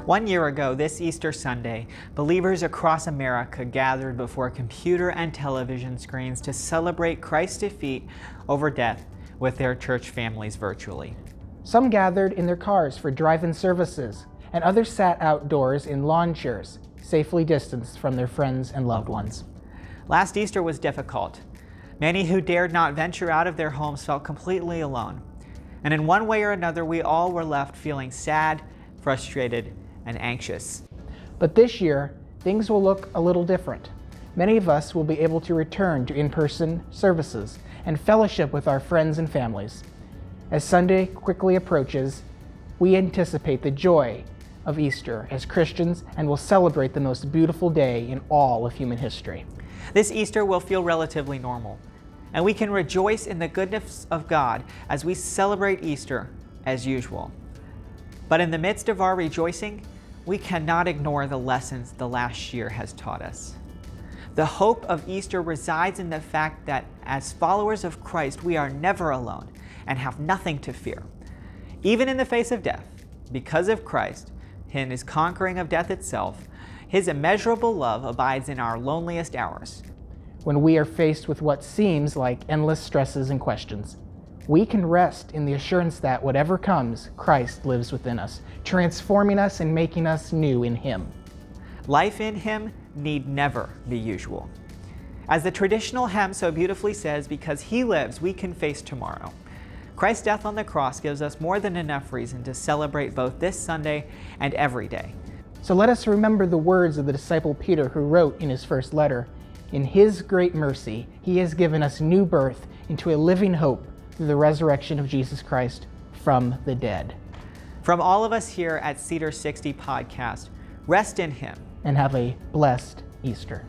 1 year ago, this Easter Sunday, believers across America gathered before computer and television screens to celebrate Christ's defeat over death with their church families virtually. Some gathered in their cars for drive-in services, and others sat outdoors in lawn chairs, safely distanced from their friends and loved ones. Last Easter was difficult. Many who dared not venture out of their homes felt completely alone. And in one way or another, we all were left feeling sad, frustrated, and anxious. But this year, things will look a little different. Many of us will be able to return to in-person services and fellowship with our friends and families. As Sunday quickly approaches, we anticipate the joy of Easter as Christians and will celebrate the most beautiful day in all of human history. This Easter will feel relatively normal, and we can rejoice in the goodness of God as we celebrate Easter as usual. But in the midst of our rejoicing, we cannot ignore the lessons the last year has taught us. The hope of Easter resides in the fact that as followers of Christ, we are never alone and have nothing to fear. Even in the face of death, because of Christ and his conquering of death itself, his immeasurable love abides in our loneliest hours. When we are faced with what seems like endless stresses and questions, we can rest in the assurance that whatever comes, Christ lives within us, transforming us and making us new in him. Life in him need never be usual. As the traditional hymn so beautifully says, because he lives, we can face tomorrow. Christ's death on the cross gives us more than enough reason to celebrate both this Sunday and every day. So let us remember the words of the disciple Peter, who wrote in his first letter, "In his great mercy, he has given us new birth into a living hope through the resurrection of Jesus Christ from the dead." From all of us here at Cedar60 Podcast, rest in him and have a blessed Easter.